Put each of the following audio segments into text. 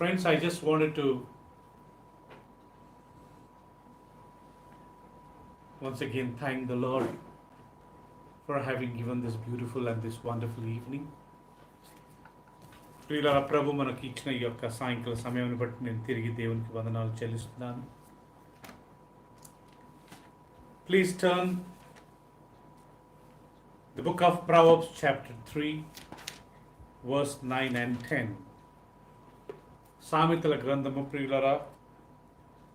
Friends, I just wanted to once again thank the Lord for having given this beautiful and this wonderful evening. ప్రియులారా, ప్రభు మనకి ఇచ్చిన ఈ యొక్క సాయంకాల సమయాన్ని బట్టి నేను తిరిగి దేవునికి వందనాలు చెల్లిస్తున్నాను. Please turn the book of Proverbs chapter 3 verse 9 and 10. సామెతల గ్రంథము ప్రియులారా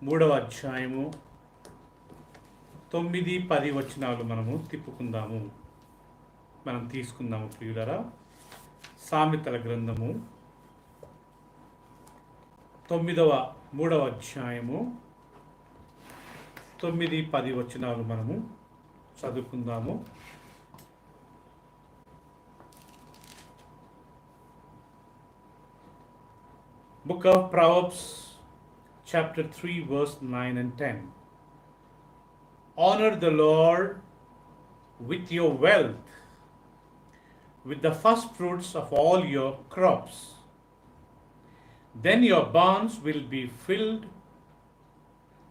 3వ అధ్యాయము 9-10 వచనాలు మనము తిప్పుకుందాము, మనం తీసుకుందాము ప్రియులారా. సామెతల గ్రంథము 3వ అధ్యాయము 9-10 వచనాలు మనము చదువుకుందాము. Book of Proverbs chapter 3 verse 9 and 10. Honor the Lord with your wealth, with the first fruits of all your crops. Then your barns will be filled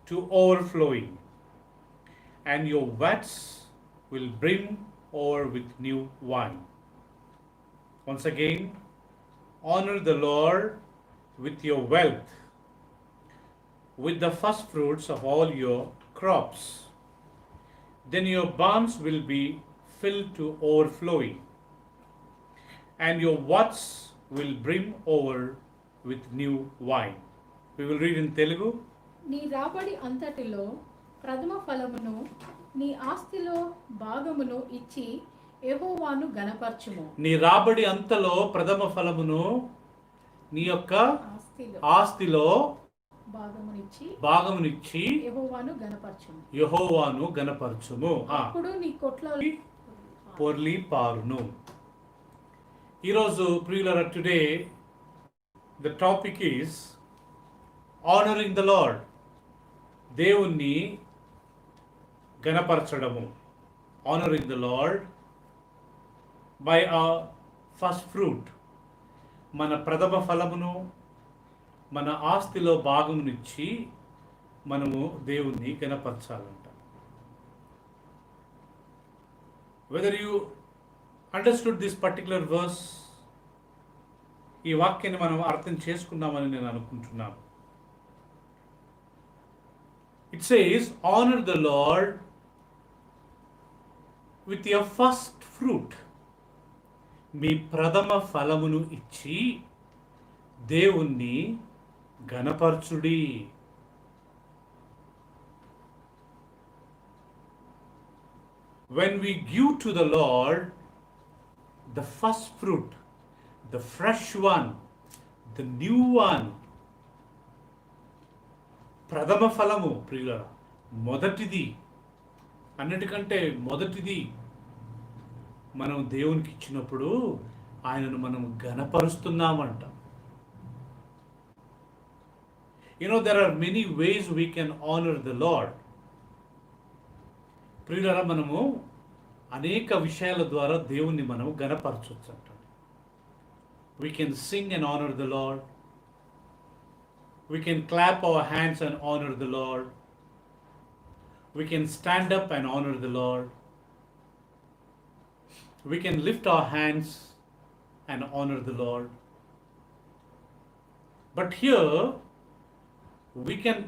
to overflowing, and your vats will brim over with new wine. Once again, honor the Lord with your wealth, with the first fruits of all your crops. Then your barns will be filled to overflowing, and your vats will brim over with new wine. We will read in Telugu. నీ రాబడి అంతటిలో ప్రథమ ఫలమును నీ ఆస్తిలో భాగమును ఇచ్చి యెహోవాను గణపరచుము. నీ రాబడి అంతలో ప్రథమ ఫలమును నీ యొక్క ఆస్తిలో భాగమునిచ్చి యెహోవాను గణపరచుము. అప్పుడు నీ కొట్ల పొర్లి పారును. ఈరోజు ప్రియులారా, today the topic is honouring the Lord. దేవుణ్ణి గణపరచడము. Honouring the Lord by a first fruit. మన ప్రథమ ఫలమును మన ఆస్తిలో భాగమునిచ్చి మనము దేవుణ్ణి గణపరచాలంట. Whether you understood this particular verse, ఈ వాక్యాన్ని మనం అర్థం చేసుకున్నామని నేను అనుకుంటున్నాను. It says honour the Lord with your first fruit. మీ ప్రథమ ఫలమును ఇచ్చి దేవుణ్ణి గణపరచుడి. When we give to the Lord the first fruit, the fresh one, the new one, ప్రథమ ఫలము ప్రియులారా, మొదటిది, అన్నిటికంటే మొదటిది మనం దేవునికి ఇచ్చినప్పుడు ఆయనను మనం గణపరుస్తున్నామంట. There are many ways we can honor the Lord. ప్రియులారా, మనము అనేక విషయాల ద్వారా దేవుణ్ణి మనం గణపరచవచ్చు అంట. We can sing and honor the Lord. We can clap our hands and honor the Lord. We can stand up and honor the Lord. We can lift our hands and honor the Lord. But here, we can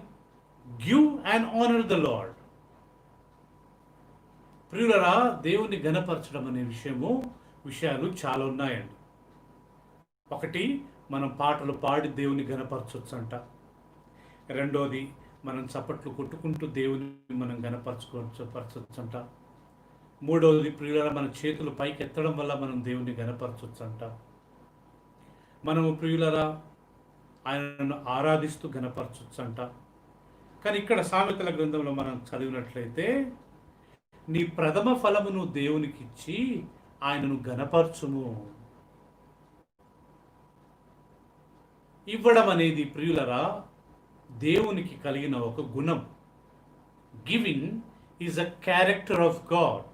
give and honor the Lord. ప్రియులారా, దేవుని గణపరచడం అనే విషయాలు చాలా ఉన్నాయండి. ఒకటి, మనం పాటలు పాడి దేవుని గణపరచవచ్చు అంట. రెండోది, మనం చప్పట్లు కొట్టుకుంటూ దేవుని మనం గణపరచవచ్చు అంట. మూడవది, ప్రియులారా, మన చేతులు పైకి ఎత్తడం వల్ల మనం దేవుని గణపరచవచ్చు అంట. మనము ప్రియులారా ఆయనను ఆరాధిస్తూ గణపరచవచ్చు అంట. కానీ ఇక్కడ సామెతల గ్రంథంలో మనం చదివినట్లయితే, నీ ప్రథమ ఫలమును దేవునికి ఇచ్చి ఆయనను గణపరచుము. ఇవ్వడం అనేది ప్రియులరా దేవునికి కలిగిన ఒక గుణం. Giving is a character of God.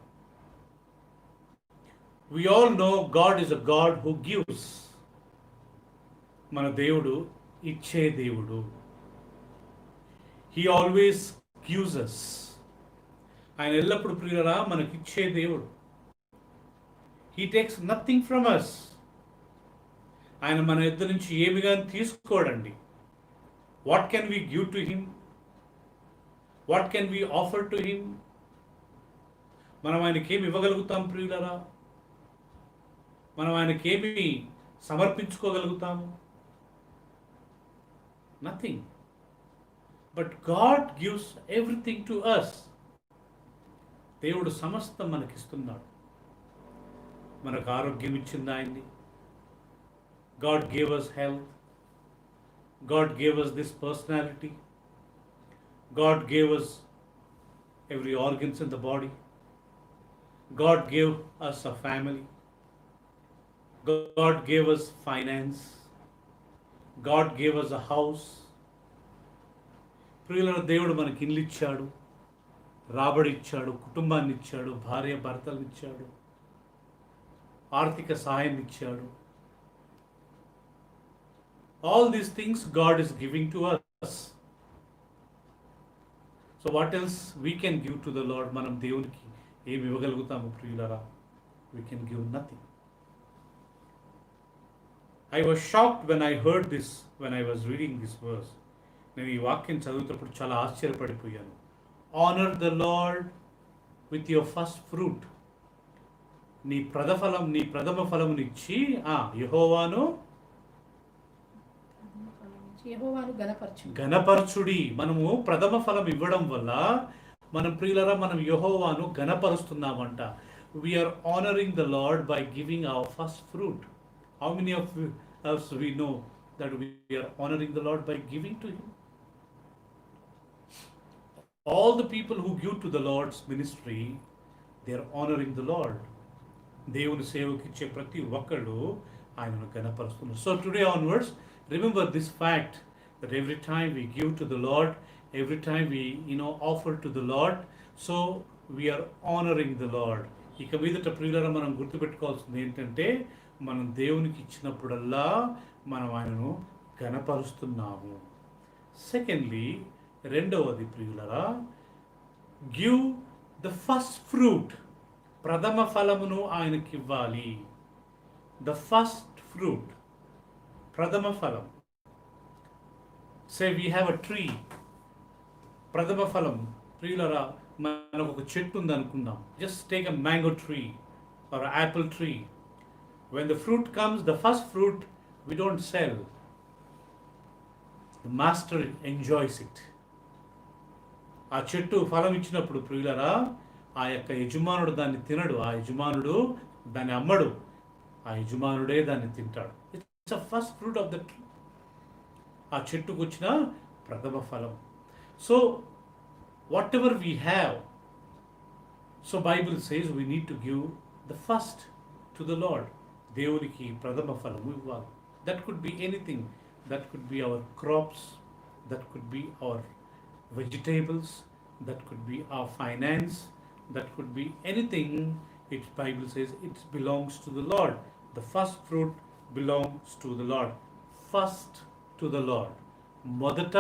We all know God is a God who gives. మన దేవుడు ఇచ్చే దేవుడు. He always gives us. ఆయన ఎల్లప్పుడు ప్రియులరా మనకిచ్చే దేవుడు. He takes nothing from us. ఆయన మన ఇద్దరి నుంచి ఏమి కానీ తీసుకోడండి. What can we give to him? What can we offer to him? మనం ఆయనకి ఏమి ఇవ్వగలుగుతాం ప్రియులరా? మనం ఆయనకి ఏమి సమర్పించుకోగలుగుతాము? Nothing. But God gives everything to us. దేవుడు సమస్తం మనకిస్తున్నాడు. మనకు ఆరోగ్యం ఇచ్చింది ఆయన్ని. God gave us health. God gave us this personality. God gave us every organs in the body. God gave us a family. God gave us finance. God gave us a house. ప్రియుల దేవుడు మనకి ఇల్లు ఇచ్చాడు, రాబడి ఇచ్చాడు, కుటుంబాన్ని ఇచ్చాడు, భార్య భర్తలు ఇచ్చాడు, ఆర్థిక సహాయం ఇచ్చాడు. All these things God is giving to us. So what else we can give to the Lord? మనం దేవునికి ఏమి ఇవ్వగలుగుతాము ప్రియులరా? We can give nothing. I was shocked when I heard this, when I was reading this verse. నేను ఈ వాక్యం చదువుతున్నప్పుడు చాలా ఆశ్చర్యపడిపోయాను. Honor the Lord with your first fruit. నీ ప్రథమ ఫలమునిచ్చి యెహోవాను గణపరచుడి. మనము ప్రథమ ఫలం ఇవ్వడం వల్ల మనం ప్రియులరా మనం యెహోవాను గణపరుస్తున్నామంట. We are honouring the Lord by giving our first fruit. How many of us we know that we are honoring the Lord by giving to him? All the people who give to the Lord's ministry, they are honoring the Lord. దేవుని సేవకి ఇచ్చే ప్రతి ఒక్కళ్ళు ఆయనను గణపరుస్తున్నారు. So today onwards, remember this fact that every time we give to the Lord, every time we offer to the Lord, so we are honoring the Lord. ఇక మీదట ప్రియులారా మనం గుర్తుపెట్టుకోవాల్సింది ఏంటంటే మనం దేవునికి ఇచ్చినప్పుడల్లా మనం ఆయనను గణపరుస్తున్నాము. సెకండ్లీ, రెండవది ప్రియులారా, గివ్ ద ఫస్ట్ ఫ్రూట్. ప్రథమ ఫలమును ఆయనకి ఇవ్వాలి. ద ఫస్ట్ ఫ్రూట్, ప్రథమ ఫలం. Say we have a tree. ప్రథమ ఫలం ప్రియులరా, మనకు ఒక చెట్టు ఉంది అనుకుందాం. Just take a mango tree or apple tree. When the fruit comes, the first fruit, we don't sell. The master enjoys it. ఆ చెట్టు ఫలం ఇచ్చినప్పుడు ప్రియులరా, ఆ యొక్క యజమానుడు దాన్ని తినడు, ఆ యజమానుడు దాన్ని అమ్మడు, ఆ యజమానుడే దాన్ని తింటాడు. It's a first fruit of the tree. ఆ చెట్టుకు వచ్చిన ప్రథమ ఫలం. So what ever we have, so Bible says we need to give the first to the lord. దేవునికి ప్రథమ ఫలము ఇవ్వాలి. That could be anything. That could be our crops, that could be our vegetables, that could be our finance, that could be anything. It Bible says it belongs to the lord. The first fruit belongs to the lord. First to the lord. మొదట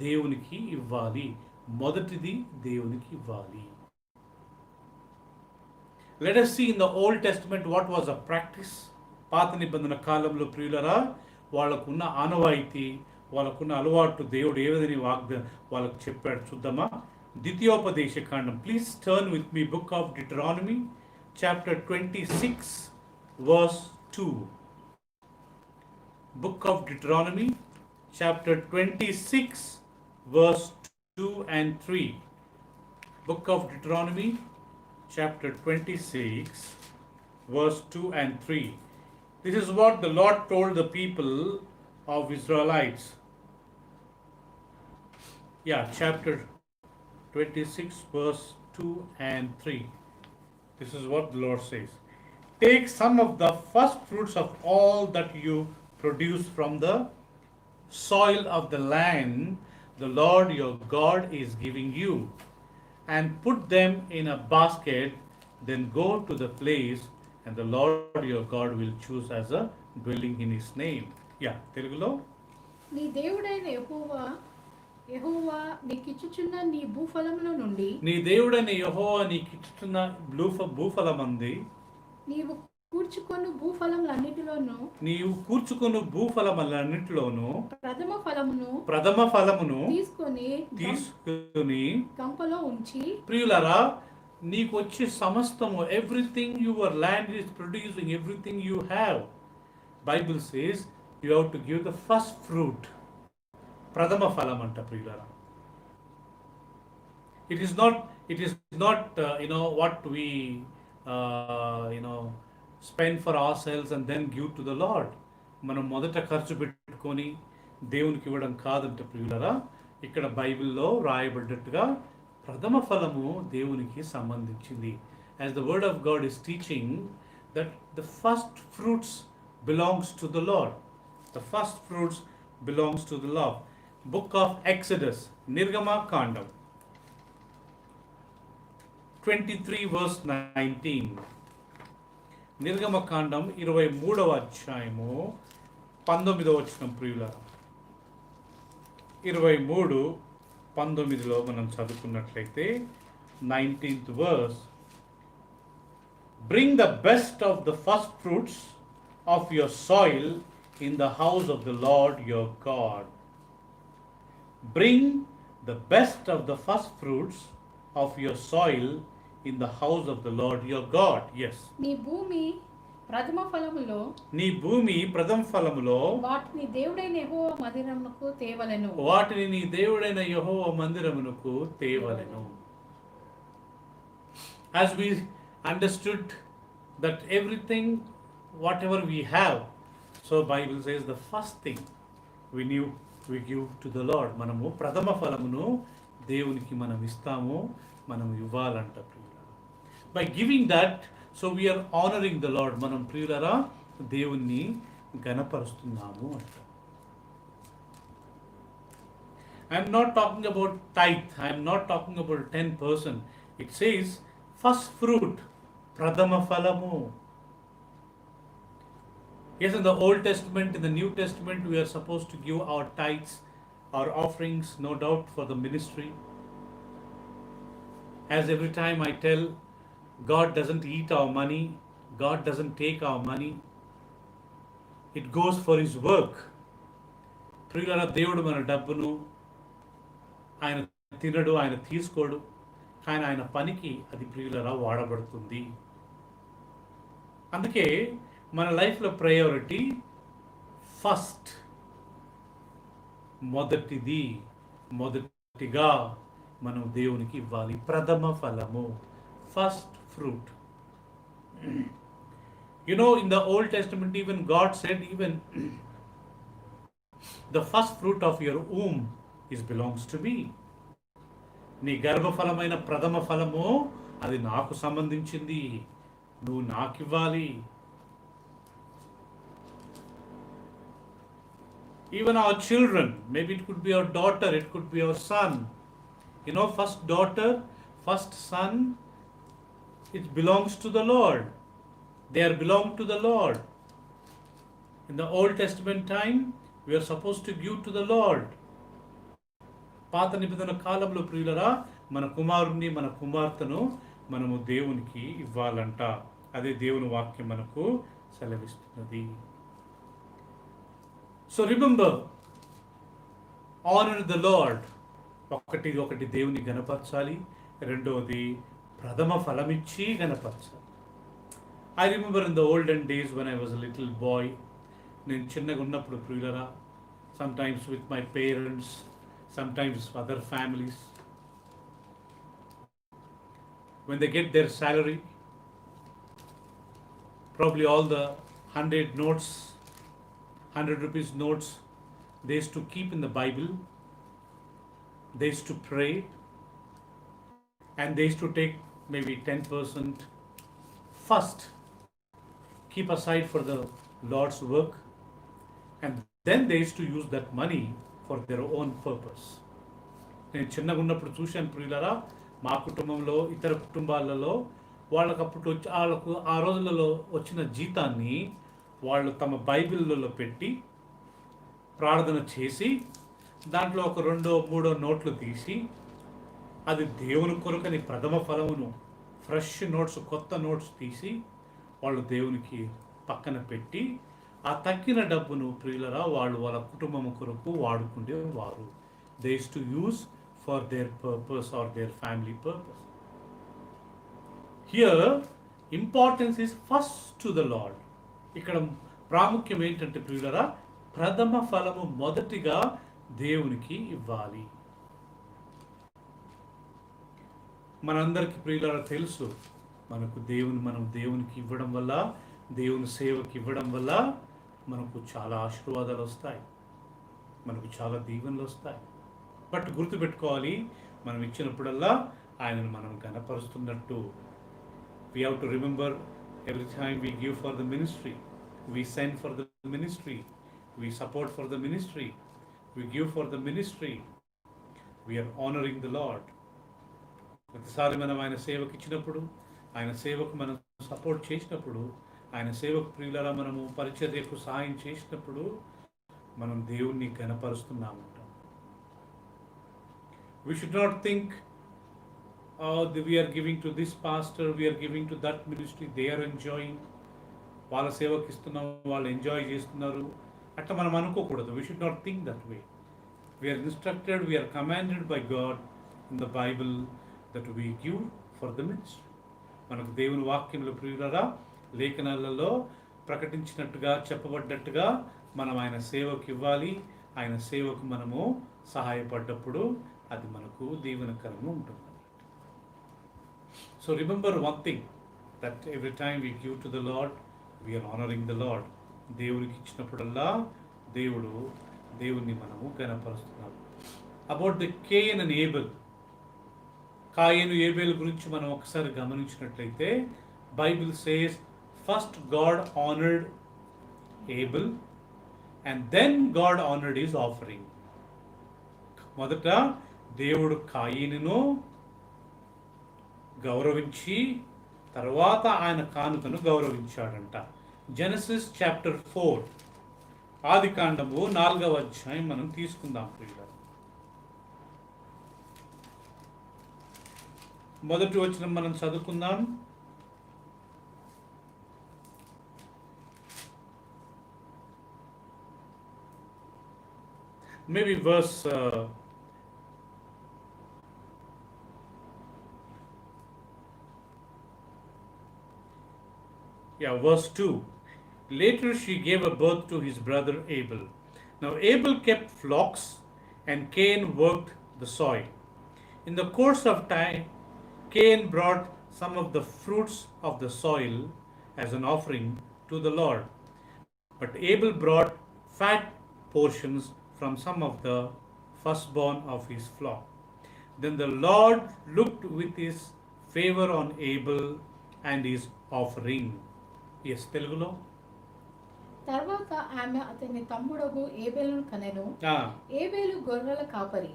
దేవునికి ఇవ్వాలి. మొదటిది దేవునికి ఇవ్వాలి. Let us see in the Old Testament what was a practice. పాత నిబంధన కాలంలో ప్రియులరా వాళ్ళకున్న ఆనవాయితీ, వాళ్ళకున్న అలవాటు దేవుడు ఏ విధంగా వాళ్ళకు చెప్పాడు చూద్దామా. ద్వితీయోపదేశ కాండం. Please turn with me book of డిటరానమీ chapter 26 verse 2. Book of Deuteronomy chapter 26 verse 2 and 3. Book of Deuteronomy chapter 26 verse 2 and 3. This is what the Lord told the people of Israelites. Chapter 26 verse 2 and 3. This is what the Lord says. Take some of the first fruits of all that you produce from the soil of the land the Lord your God is giving you, and put them in a basket. Then go to the place, and the Lord your God will choose as a dwelling in his name. Telugulo. నీ దేవుడైన యెహోవా నీకిచ్చుచున్న నీ భూఫలముల నుండి నీ దేవుడైన యెహోవా నీకిచ్చుచున్న భూఫలమంది నీవు కూర్చుకొను భూఫలములన్నిటిలోనూ నీవు కూర్చుకుని భూఫలములన్నిటిలోను ప్రథమ ఫలమును తీసుకుని గంపలో ఉంచి ప్రియులరా నీకు వచ్చే సమస్తము everything your land is producing everything you have Bible says you have to give the first fruit ప్రథమ ఫలం అంట ప్రియులరా it is not what we spend for ourselves and then give to the Lord. మనం మొదట ఖర్చు పెట్టుకొని దేవునికి ఇవ్వడం కాదంట ప్రియులరా. ఇక్కడ బైబిల్లో రాయబడ్డట్టుగా ప్రథమ ఫలము దేవునికి సంబంధించింది. As the word of God is teaching that the first fruits belongs to the Lord. The first fruits belongs to the Lord. Book of Exodus, Nirgama Kandam 23 verse 19. నిర్గమకాండం 23వ అధ్యాయము 19వ వచనం ప్రియులారా. 23:19లో మనం చదువుకున్నట్లయితే 19th verse, bring the best of the first fruits of your soil in the house of the Lord your God. Bring the best of the first fruits of your soil in the house of the Lord your God. Yes. నీ భూమి ప్రథమ ఫలములో వాటిని దేవుడైన యెహోవా మందిరమునకు తేవలెను. As we understood that everything, whatever we have, so Bible says the first thing we give to the Lord. మనము ప్రథమ ఫలమును దేవునికి మనం ఇస్తాము, మనం ఇవ్వాలంట ప్రియులారా. By giving that, so we are honoring the Lord. మనం ప్రియులారా దేవుణ్ణి గణపరుస్తున్నాము అంట. I am not talking about tithe. I am not talking about 10%. It says first fruit, pradama falamu. Yes, in the Old Testament, in the New Testament, we are supposed to give our tithes, our offerings, no doubt, for the ministry. As every time I tell, God doesn't eat our money, God doesn't take our money. It goes for His work. ప్రియులారా దేవుడు మన డబ్బును ఆయన తినడు, ఆయన తీసుకోడు, కానీ ఆయన పనికి అది ప్రియులారా వాడబడుతుంది. అందుకే మన లైఫ్లో ప్రయారిటీ ఫస్ట్, మొదటిగా మనం దేవునికి ఇవ్వాలి. ప్రథమ ఫలము, first fruit. In the Old Testament, even God said, even the first fruit of your womb belongs to me. నీ గర్భఫలమైన ప్రథమ ఫలము అది నాకు సంబంధించింది, నువ్వు నాకు ఇవ్వాలి. Even our children, maybe it could be our daughter, it could be our son. First daughter, first son, it belongs to the Lord. They are belong to the Lord. In the Old Testament time, we are supposed to give to the Lord. పాత నిబంధన కాలంలో ప్రియులరా మన కుమారుని, మన కుమార్తెను మనము దేవునికి ఇవ్వాలంట. అదే దేవుని వాక్యం మనకు సెలవిస్తున్నది. So remember, honour the Lord. ఒకటి దేవుని గణపరచాలి, రెండవది ప్రథమ ఫలమిచ్చి గణపరచాలి. I remember in the olden days when I was a little boy, నేను చిన్నగా ఉన్నప్పుడు ప్రియులరా, sometimes with my parents, sometimes other families, when they get their salary, probably all the 100 notes, 100 rupees notes, they used to keep in the Bible, they used to pray, and they used to take maybe 10% first, keep aside for the Lord's work, and then they used to use that money for their own purpose. నేను చిన్నగా ఉన్నప్పుడు చూశాను ప్రియులారా, మా కుటుంబంలో, ఇతర కుటుంబాలలో వాళ్ళకు ఆ రోజులలో వచ్చిన జీతాన్ని వాళ్ళు తమ బైబిల్లో పెట్టి ప్రార్థన చేసి దాంట్లో ఒక 2-3 నోట్లు తీసి అది దేవుని కొరకని ప్రథమ ఫలమును ఫ్రెష్ నోట్స్, కొత్త నోట్స్ తీసి వాళ్ళు దేవునికి పక్కన పెట్టి ఆ తక్కిన డబ్బును ప్రియులరా వాళ్ళు వాళ్ళ కుటుంబం కొరకు వాడుకునేవారు. They use to use for their purpose or their family purpose. Here importance is first to the Lord. ఇక్కడ ప్రాముఖ్యం ఏంటంటే ప్రియులరా, ప్రథమ ఫలము మొదటిగా దేవునికి ఇవ్వాలి. మనందరికీ ప్రియులరా తెలుసు, మనం దేవునికి ఇవ్వడం వల్ల, దేవుని సేవకి ఇవ్వడం వల్ల మనకు చాలా ఆశీర్వాదాలు వస్తాయి, మనకు చాలా దీవెనలు వస్తాయి. బట్ గుర్తుపెట్టుకోవాలి, మనం ఇచ్చినప్పుడల్లా ఆయనను మనం ఘనపరుస్తున్నట్టు. We have to remember every time we give for the ministry, we send for the ministry, we support for the ministry, we give for the ministry, we are honoring the Lord. ప్రతిసారి మనం ఆయన సేవకు ఇచ్చినప్పుడు, ఆయన సేవకు మనం support చేసినప్పుడు, ఆయన సేవకు ప్రియులరా మనము పరిచర్యకు సహాయం చేసినప్పుడు మనం దేవుణ్ణి ఘనపరుస్తున్నాము. We should not think, we are giving to this pastor, we are giving to that ministry, they are enjoying, వాళ్ళ సేవకి ఇస్తున్నాం, వాళ్ళు ఎంజాయ్ చేస్తున్నారు, అట్లా మనం అనుకోకూడదు. We should not think that way. We are instructed, we are commanded by God in the Bible that we give for the ministry. మనకు దేవుని వాక్యంలో ప్రియులరా లేఖనాలలో ప్రకటించినట్టుగా చెప్పబడ్డట్టుగా మనం ఆయన సేవకు ఇవ్వాలి. ఆయన సేవకు మనము సహాయపడ్డప్పుడు అది మనకు దీవెనకరంగా ఉంటుంది. So remember one thing, that every time we give to the Lord, we are honoring the Lord. దేవునికి ఇచ్చినప్పుడల్లా దేవుణ్ణి మనము ఘనపరుస్తున్నాము. About the Cain and Abel, కాయేను Abel గురించి మనం ఒకసారి గమనించినట్లయితే Bible says first God honoured Abel and then God honoured his offering. మొదట దేవుడు కాయేనును గౌరవించి తర్వాత ఆయన కానుకను గౌరవించాడంట. జెనసిస్ చాప్టర్ 4, ఆదికాండము 4వ అధ్యాయం మనం తీసుకుందాం ప్రియులారా. మొదటి వచనం మనం చదువుకుందాం. Maybe verse verse 2. Later she gave a birth to his brother Abel. Now Abel kept flocks and Cain worked the soil. In the course of time, Cain brought some of the fruits of the soil as an offering to the Lord, but Abel brought fat portions from some of the firstborn of his flock. Then the Lord looked with his favor on Abel and his offering. Yes, Telugulo. తర్వాత ఆమె అతని తమ్ముడగు ఏబేలును కనెను. ఏబేలు గొర్రెల కాపరి,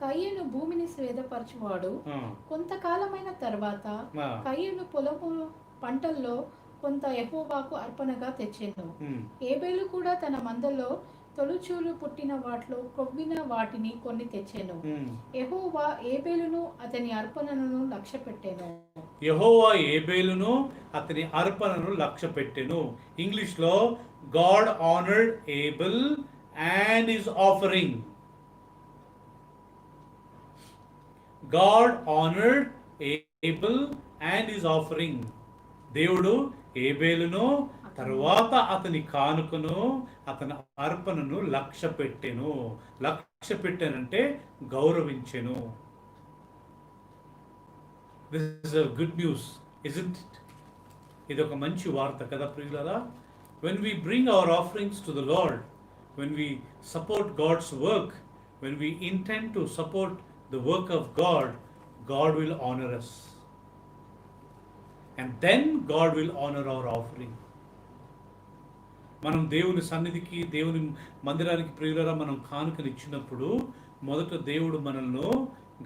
కయ్యను భూమిని స్వేదపరచువాడు. కొంతకాలమైన తర్వాత కయ్యను పొలము పంటల్లో కొంత యెహోవాకు అర్పణగా తెచ్చెను. ఏబేలు కూడా తన మందలో తొలుచూలు పుట్టిన వాటిలో కొవ్విన వాటిని కొన్ని తెచ్చెను. యెహోవా ఏబేలును అతని అర్పణను లక్ష్యపెట్టెను. యెహోవా ఏబేలును అతని అర్పణను లక్ష్యపెట్టెను. ఇంగ్లీష్ లో God honored Abel and his offering. God honored Abel and his offering. దేవుడు ఏబేలును తర్వాత అతని కానుకను అతని అర్పణను లక్ష్య పెట్టానంటే గౌరవించెను. This is a good news, isn't it? ఇది ఒక మంచి వార్త కదా ప్రియులారా. When we bring our offerings to the Lord, when we support God's work, when we intend to support the work of God, God will honor us. And then God will honor our offering. మనం దేవుని సన్నిధికి, దేవుని మందిరానికి ప్రియులరా మనం కానుకలు ఇచ్చినప్పుడు మొదట దేవుడు మనల్ని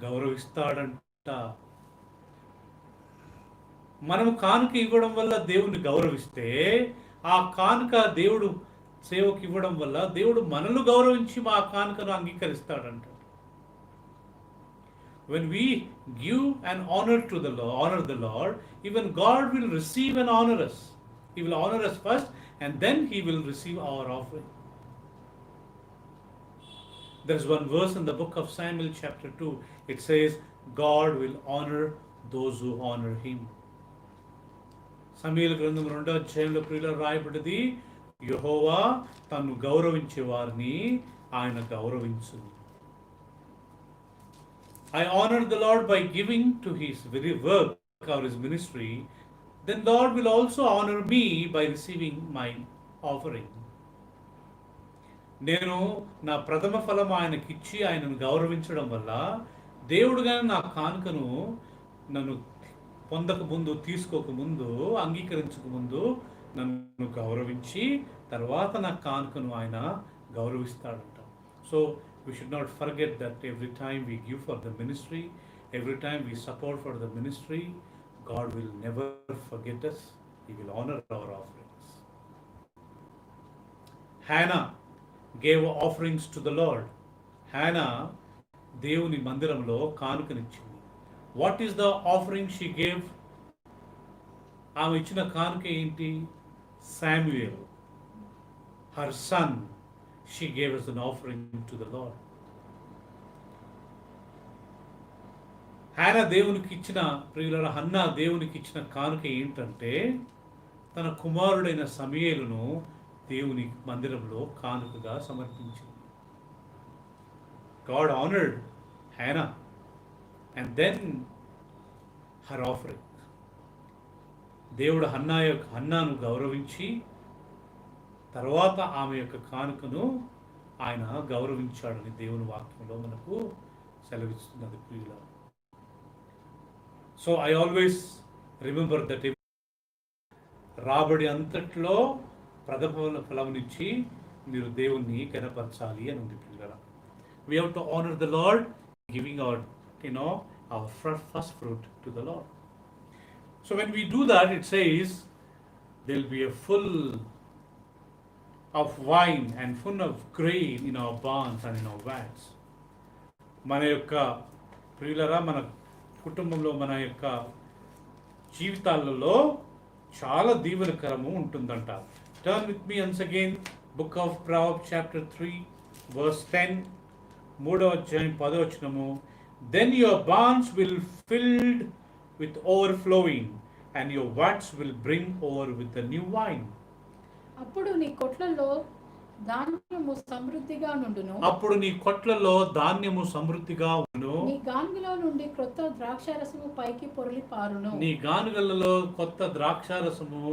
గౌరవిస్తాడంట. మనము కానుక ఇవ్వడం వల్ల దేవుని గౌరవిస్తే ఆ కానుక దేవుడు సేవకు ఇవ్వడం వల్ల దేవుడు మనల్ని గౌరవించి మా కానుకను అంగీకరిస్తాడంట. When we give an honor to the Lord, honor the Lord, even God will receive and honor us. He will honor us first, and then He will receive our offering. There is one verse in the book of Samuel chapter 2. It says, God will honor those who honor Him. సమూయేలు గ్రంథం 2వ అధ్యాయంలో ప్రియులారా రాయబడ్డది, యెహోవా తన్ను గౌరవించే వారిని ఆయన గౌరవించును. I honor the Lord by giving to His very work or His ministry, then Lord will also honor me by receiving my offering. నేను నా ప్రథమ ఫలం ఆయనకిచ్చి ఆయనను గౌరవించడం వల్ల దేవుడుగా నా కానుకను నన్ను పొందక ముందు, తీసుకోక ముందు, అంగీకరించక ముందు నన్ను గౌరవించి తర్వాత నా కానుకను ఆయన గౌరవిస్తాడంట. So we should not forget that every time we give for the ministry, every time we support for the ministry, God will never forget us. He will honor our offerings. Hannah gave offerings to the Lord. Hannah దేవుని మందిరంలో కానుకనిచ్చింది. What is the offering she gave? ఆమె ఇచ్చిన కానుక ఏంటి? Samuel, her son, she gave us an offering to the Lord. Hannah దేవునికి ఇచ్చిన, ప్రియులారా, Hannah దేవునికి ఇచ్చిన కానుక ఏంటంటే తన కుమారుడైన సమూయేలును దేవుని మందిరంలో కానుకగా సమర్పించింది. God honored Hannah and then her offering. దేవుడు హన్నాను గౌరవించి తర్వాత ఆమె యొక్క కానుకను ఆయన గౌరవించాడని దేవుని వాక్యంలో మనకు సెలవిస్తున్నది ప్రియులారా. So I always remember that రాబడి అంతట్లో ప్రథమ ఫలం నుంచి మీరు దేవుణ్ణి కనపరచాలి అని ఉంది ప్రియులారా. We have to honor the Lord, giving our first fruit to the Lord. So when we do that, it says there will be a full of wine and full of grain in our barns and in our vats. మన యొక్క ప్రియులారా, మన కుటుంబంలో, మన యొక్క జీవితాలలో చాలా దీవెనకరము ఉంటుందంట. Turn with me once again, book of Proverbs chapter 3 verse 10. 3వ అధ్యాయం 10వ వచనము. Then your barns will filled with overflowing and your vats will bring over with the new wine. అప్పుడు నీ కొట్లలో ధాన్యము సమృద్ధిగా నుండును. అప్పుడు నీ కొట్లలో ధాన్యము సమృద్ధిగా ఉండును. నీ గానుగలో నుండి క్రొత్త ద్రాక్షారసము పైకి పొర్లి పారును. నీ గానుగలలో కొత్త ద్రాక్షారసము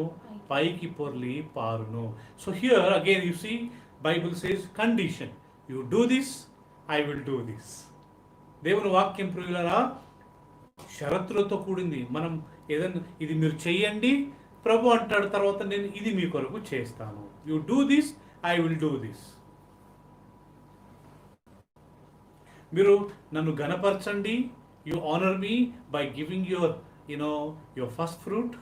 పైకి పొర్లి పారును. So here again you see Bible says condition. You do this, I will do this. దేవుని వాక్యం ప్రియులారా షరతులతో కూడింది. మనం ఏదైనా ఇది మీరు చెయ్యండి, ప్రభు అంటాడు, తర్వాత నేను ఇది మీ కొరకు చేస్తాను. You do this, I will do this. మీరు నన్ను ఘనపరచండి, you honour me by giving your first fruit.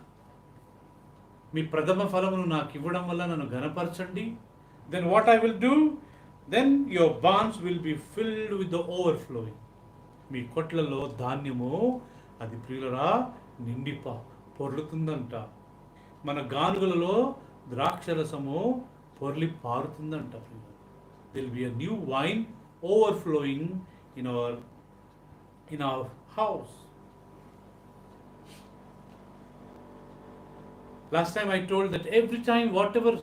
మీ ప్రథమ ఫలమును నాకు ఇవ్వడం వల్ల నన్ను ఘనపరచండి. Then what I will do? Then your barns will be filled with the overflowing. మీ కొట్లలో ధాన్యము అది ప్రియులరా నిండి పొర్లుతుందంట. మన గానుగలలో ద్రాక్షరసము పొర్లి పారుతుందంట. There will be a new wine overflowing in our house. Last time I told that every time whatever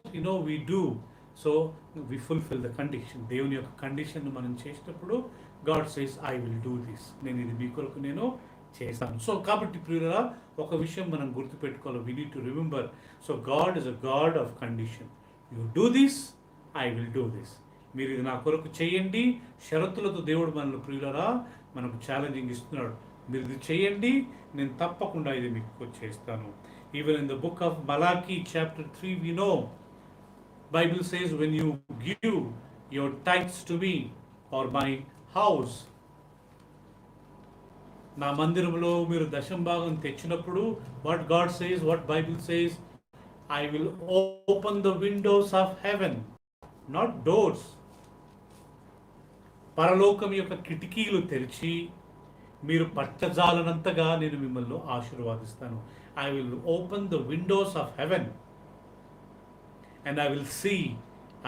we do, so we fulfill the condition. దేవుని యొక్క కండిషన్ మనం చేసినప్పుడు God says I will do this. నేను ఇది మీ కొరకు నేను చేస్తాను. సో కాబట్టి ప్రియులారా ఒక విషయం మనం గుర్తుపెట్టుకోవాలి. we need to remember. So God is a God of condition. You do this, I will do this. మీరు ఇది నా కొరకు చేయండి. షరతులతో దేవుడు మనల్ని ప్రియులారా మనకు ఛాలెంజింగ్ ఇస్తున్నాడు. మీరు ఇది చేయండి, నేను తప్పకుండా ఇది మీకు చేస్తాను. Even in the book of Malachi chapter 3 we know Bible says when you give your tithes to me or my house, నా మందిరంలో మీరు దశం భాగం తెచ్చినప్పుడు what God says, what Bible says, I will open the windows of heaven not doors. పరలోకం యొక్క కిటికీలు తెరిచి మీరు పట్టజాలనంతగా నేను మిమ్మల్ని ఆశీర్వాదిస్తాను. I will open the windows of heaven and I will see,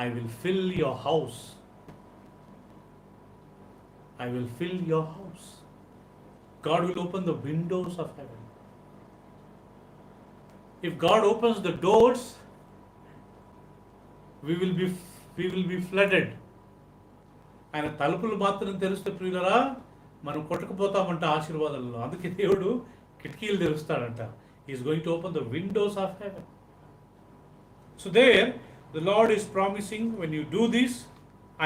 I will fill your house. I will fill your house. God will open the windows of heaven. If God opens the doors, we will be flooded. ఆయన తలుపులు మాత్రం తెరిస్తే ప్రియులరా మనం కొట్టుకుపోతామంట ఆశీర్వాదాలలో. అందుకే దేవుడు కిటికీలు తెరుస్తాడంట. Is going to open the windows of heaven. So there the Lord is promising, when you do this,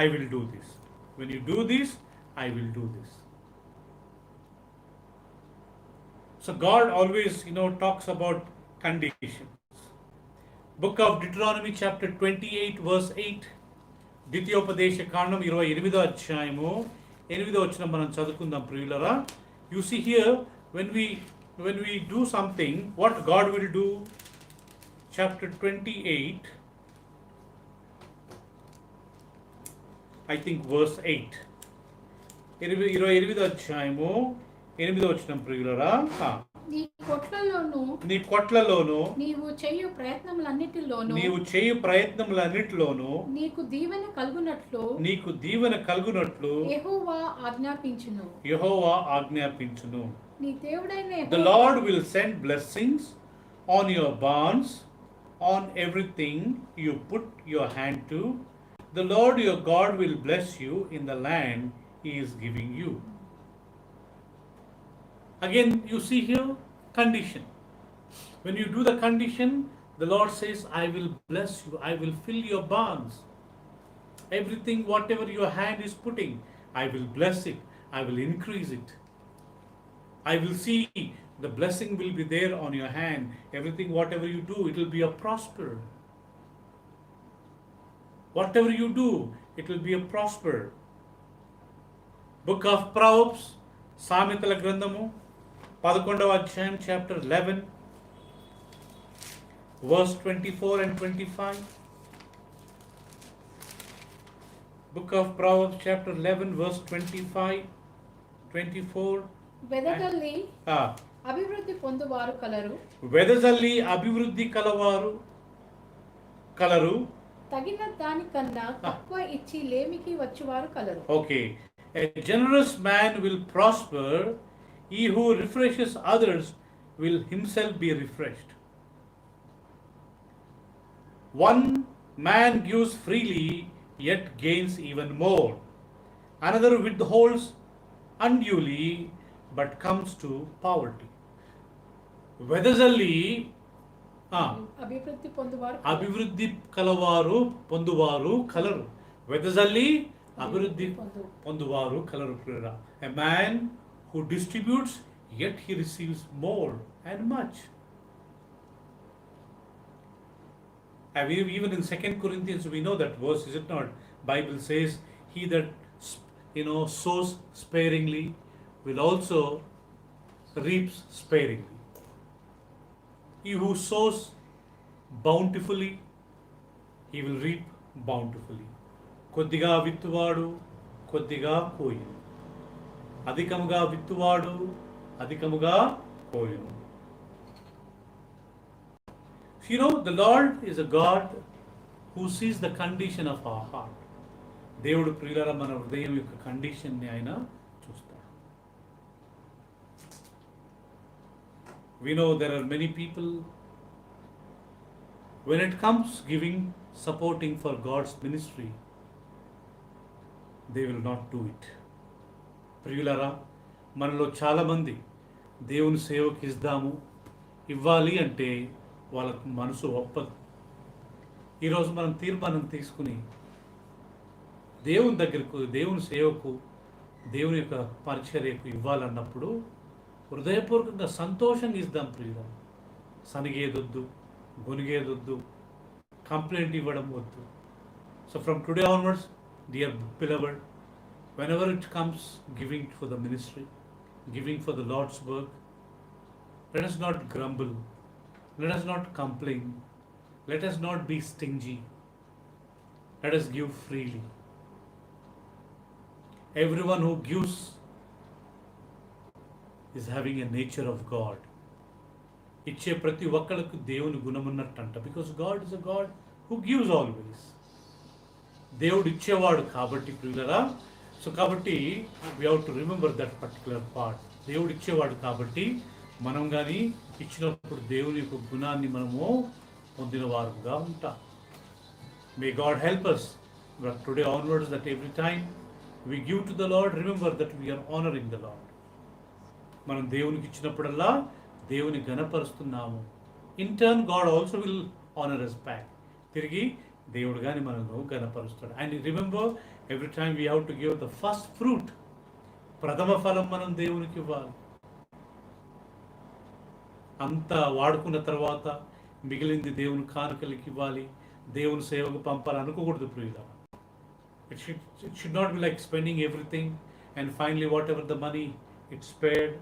I will do this. When you do this, I will do this. So God always, talks about conditions. Book of Deuteronomy chapter 28 verse 8. ద్వితీయోపదేశ కాండం 28వ అధ్యాయము 8వ వచనం మనం చదువుకుందాం ప్రియులరా. You see here, when we do something, what God will do. Chapter 28, I think verse 8. 28వ అధ్యాయము 8వ వచనం ప్రియులరా. నీ కొట్లలోను నీవు చేయు ప్రయత్నములన్నిటిలోను నీకు దీవెన కలుగునట్లు యెహోవా ఆజ్ఞాపించును. నీ దేవుడైన The Lord will send blessings on your barns, on everything you put your hand to. The Lord your God will bless you in the land He is giving you. Again, you see here, condition. When you do the condition, the Lord says, I will bless you, I will fill your barns. Everything, whatever your hand is putting, I will bless it, I will increase it. I will see the blessing will be there on your hand. Everything, whatever you do, it will be a prosper. Whatever you do, it will be a prosper. Book of Proverbs, సామెతల గ్రంథము 11వ అధ్యాయం chapter 11 verse 24 and 25. Book of Proverbs chapter 11 verse 25, 24. వెదజల్లి అభివృద్ధి పొందువారు colour తగిన దానికన్నా తక్కువ ఇచ్చి లేమికి వచ్చువారు colour. Okay. A generous man will prosper. He who refreshes others will himself be refreshed. One man gives freely, yet gains even more. Another withholds unduly, but comes to poverty. వెదజల్లి అభివృద్ధి కలవారు పొందువారు colour. వెదజల్లి అభివృద్ధి పొందువారు colour. A man who distributes, yet he receives more and much. Even in 2 Corinthians we know that verse, is it not? Bible says, he that sows sparingly will also reaps sparingly. He who sows bountifully, he will reap bountifully. కొద్దిగా విత్తువాడు కొద్దిగా కోయును, అధికముగా విత్తువాడు అధికముగా కోయును. The Lord is a God who sees the condition of our heart. దేవుడు ప్రియులారా మన హృదయం యొక్క కండిషన్ని ఆయన చూస్తాడు. We know there are many people, when it comes giving, supporting for God's ministry, they will not do it. ప్రియులారా మనలో చాలామంది దేవుని సేవకి ఇవ్వాలి అంటే వాళ్ళకు మనసు ఒప్పదు. ఈరోజు మనం తీర్మానం తీసుకుని దేవుని దగ్గరకు, దేవుని సేవకు, దేవుని యొక్క పరిచర్యకు ఇవ్వాలన్నప్పుడు హృదయపూర్వకంగా సంతోషంగా ఇద్దాం ప్రియులారా. సనిగేదొద్దు, గొనిగేదొద్దు, కంప్లైంట్ ఇవ్వడం వద్దు. So from today onwards, dear beloved, whenever it comes giving for the ministry, giving for the Lord's work, let us not grumble, let us not complain, let us not be stingy. Let us give freely. Everyone who gives is having a nature of God. ఇచ్చే ప్రతి ఒక్కళ్ళకు దేవుని గుణం ఉన్నట్టంట. Because God is a God who gives always. దేవుడు ఇచ్చేవాడు కాబట్టి ప్రియులరా. సో కాబట్టి we have to remember that particular part. దేవుడు ఇచ్చేవాడు కాబట్టి మనం కానీ ఇచ్చినప్పుడు దేవుని యొక్క గుణాన్ని మనము పొందిన వారుగా ఉంటాం. May God help us but today onwards that every time we give to the Lord, remember that we are honoring the Lord. మనం దేవునికి ఇచ్చినప్పుడల్లా దేవుని ఘనపరుస్తున్నాము. In turn God also will honour us back. తిరిగి దేవుడు కానీ మనల్ని ఘనపరుస్తాడు. And remember every time we have to give the first fruit. ప్రథమ ఫలం మనం దేవునికి ఇవ్వాలి. అంతా వాడుకున్న తర్వాత మిగిలింది దేవుని కానుకలకి ఇవ్వాలి, దేవుని సేవకు పంపాలి అనుకోకూడదు ప్రియుల. It should not be like spending everything and finally whatever the money it's spared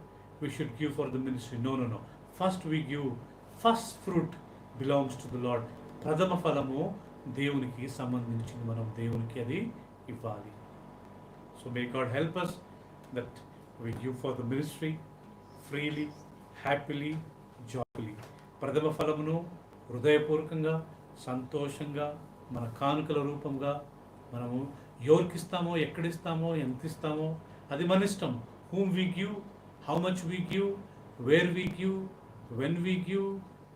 we should give for the ministry. No. First we give, first fruit belongs to the Lord. ప్రథమ ఫలము దేవునికి సంబంధించింది, మనం దేవునికి అది ఇవ్వాలి. So may God help us that we give for the ministry freely, happily, joyfully. ప్రథమ ఫలమును హృదయపూర్వకంగా సంతోషంగా మన కానుకల రూపంగా మనము ఎవరికి ఇస్తామో, ఎక్కడిస్తామో, ఎంత ఇస్తామో అది మన ఇష్టం. whom we give, how much we give, where we give, when we give,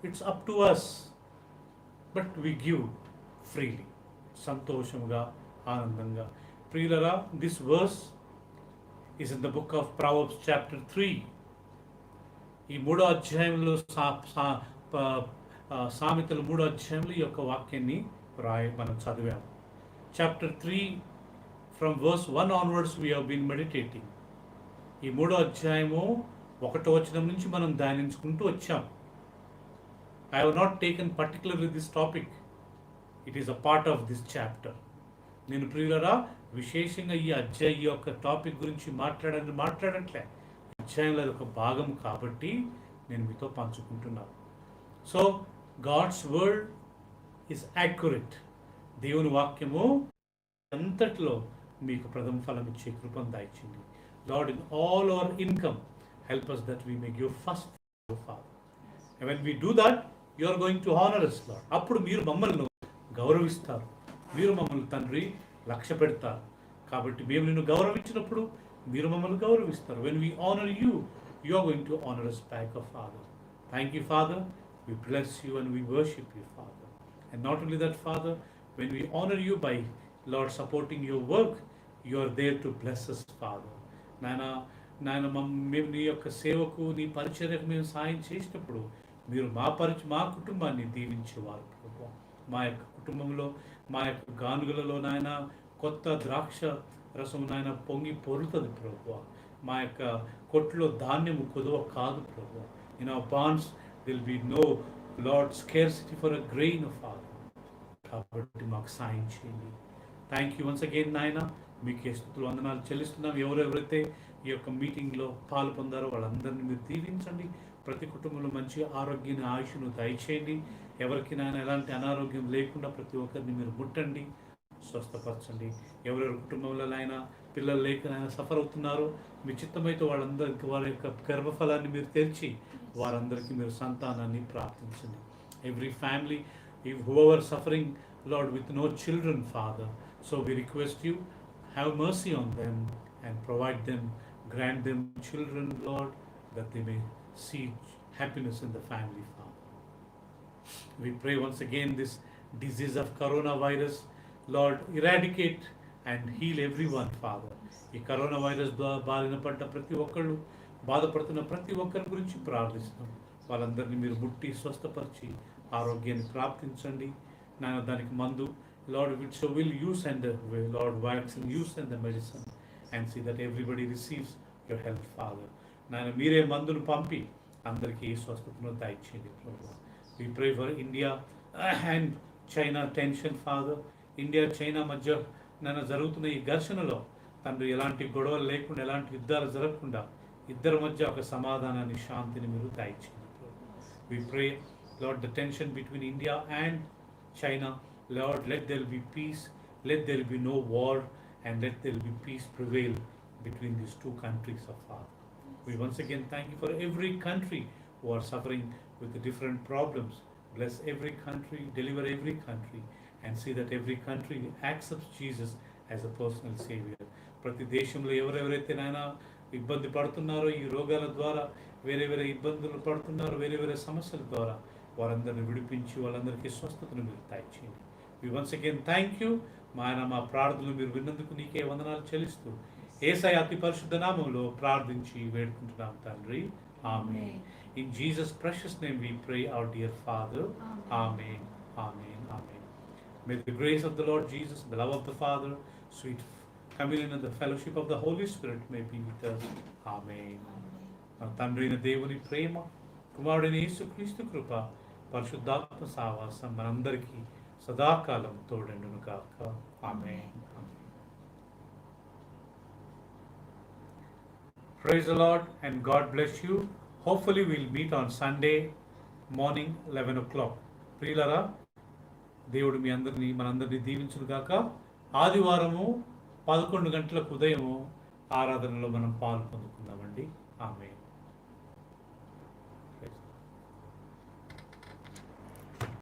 it's up to us. But we give freely, సంతోషంగా, ఆనందంగా. ప్రియులరా, this verse is in the book of Proverbs chapter 3. ఈ 3వ అధ్యాయంలో సామెతలు 3వ అధ్యాయంలో ఈ యొక్క వాక్యాన్ని మనం చదివాము. Chapter 3 from verse 1 onwards we have been meditating. ఈ 3వ అధ్యాయము 1వ వచనం నుంచి మనం ధ్యానించుకుంటూ వచ్చాం. I have not taken particularly this topic. It is a part of this chapter. నేను ప్రియులరా విశేషంగా ఈ అధ్యాయం యొక్క టాపిక్ గురించి మాట్లాడట్లే. అధ్యాయంలో అది ఒక భాగం కాబట్టి నేను మీతో పంచుకుంటున్నాను. So God's word is accurate. దేవుని వాక్యము అంతట్లో మీకు ప్రథమ ఫలం ఇచ్చే కృపను దాయిచ్చింది. Lord, in all our income help us that we may give first to Father. And when we do that, you are going to honor us, Lord. అప్పుడు మీరు మమ్మల్ని గౌరవిస్తారు, మీరు మమ్మల్ని తండ్రి లక్ష్య పెడతారు. కాబట్టి మేము నిన్ను గౌరవించినప్పుడు మీరు మమ్మల్ని గౌరవిస్తారు. When we honor you, you are going to honor us back, oh Father. Thank you, Father. We bless you and we worship you, Father. And not only that, Father, when we honor you by, Lord, supporting your work, you are there to bless us, Father. నాయన మేము నీ యొక్క సేవకు, నీ పరిచర్యకు మేము సాయం చేసినప్పుడు మీరు మా కుటుంబాన్ని దీవించేవారు ప్రభువా. మా యొక్క కుటుంబంలో, మా యొక్క గానుగలలో నాయన కొత్త ద్రాక్ష రసం నాయన పొంగి పొరులుతుంది ప్రభువా. మా యొక్క కొట్లో ధాన్యము కొదువ కాదు ప్రభువా. In our barns will be no, lord, scarcity for a grain of father. కాబట్టి మాకు సాయం చేయండి. థ్యాంక్ యూ వన్స్ అగైన్ నాయన. మీకే స్తుతులు వందనాలు చెల్లిస్తున్నాం. ఎవరెవరైతే ఈ యొక్క మీటింగ్లో పాలు పొందారో వాళ్ళందరినీ మీరు దీవించండి. ప్రతి కుటుంబంలో మంచి ఆరోగ్యాన్ని, ఆయుష్ను దయచేయండి. ఎవరికి నాయన ఎలాంటి అనారోగ్యం లేకుండా ప్రతి ఒక్కరిని మీరు ముట్టండి, స్వస్థపరచండి. ఎవరెవరి కుటుంబంలో అయినా పిల్లలు లేక సఫర్ అవుతున్నారో మీ చిత్తమైతే వాళ్ళందరికీ వారి యొక్క గర్భఫలాన్ని మీరు తెరిచి వారందరికీ మీరు సంతానాన్ని ప్రార్థించండి. Every family, whoever suffering, Lord, with no children, Father, so we request you, have mercy on them and provide them, grant them children, Lord, that they may see happiness in the family, Father. We pray once again this disease of coronavirus, Lord, eradicate and heal everyone, Father. ఈ corona virus బారిన పడ్డ ప్రతి ఒక్కళ్ళు, బాధపడుతున్న ప్రతి ఒక్కరి గురించి ప్రార్థిస్తున్నాం. వాళ్ళందరినీ మీరు ముట్టి స్వస్థపరిచి ఆరోగ్యాన్ని ప్రాప్తించండి. నాయన దానికి మందు, Lord, which will use and Lord, vaccine use and the medicine, and see that everybody receives your help, Father. నాయన మీరే మందును పంపి అందరికీ స్వస్థతను దయచేయండి ప్రభువా. We pray for India and China tension, Father. India China మధ్య నాయన జరుగుతున్న ఈ ఘర్షణలో తండ్రి ఎలాంటి గొడవలు లేకుండా, ఎలాంటి యుద్ధాలు జరగకుండా ఇద్దరి మధ్య ఒక సమాధానాన్ని, శాంతిని మీరు దయచేయండి. We pray, Lord, the tension between India and China, Lord, let there be peace Let there be no war and let there be peace prevail between these two countries of Father. We once again thank you for every country who are suffering with the different problems. Bless every country, deliver every country, and see that every country accepts Jesus as a personal Savior. ప్రతి దేశంలో ఎవరెవరైతే నాయన ఇబ్బంది పడుతున్నారో ఈ రోగాల ద్వారా, వేరే వేరే ఇబ్బందులు పడుతున్నారో, వేరే వేరే సమస్యల ద్వారా వారందరిని విడిపించి వాళ్ళందరికీ స్వస్థతను మీరు దయచేయండి. వి వన్స్ అగైన్ థ్యాంక్ యూ. మా ఆయన మా ప్రార్థనలు మీరు విన్నందుకు నీకే వందనాలు చెల్లిస్తూ యేసయ్య అతి పరిశుద్ధ నామములో ప్రార్థించి వేడుకుంటున్నాం తండ్రి. ఆమేన్. In Jesus' precious name we pray, our dear Father. Amen. Amen. Amen. May the grace of the Lord Jesus, the love of the Father, sweet communion and the fellowship of the Holy Spirit may be with us. Amen. మన తండ్రి అయిన దేవుని ప్రేమ, కుమారుడైన యేసుక్రీస్తు కృప, పరిశుద్ధాత్మ సావాసం మనందరికీ సదాకాలం తోడండును గాక. ఆమేన్. Praise the Lord and God bless you. Hopefully we'll meet on Sunday morning 11 o'clock. ప్రియులరా, దేవుడు మీ అందరినీ మనందరినీ దీవించును గాక. ఆదివారము 11 గంటలకు ఉదయము ఆరాధనలో మనం పాలు పొందుకుందామండి. ఆమేన్.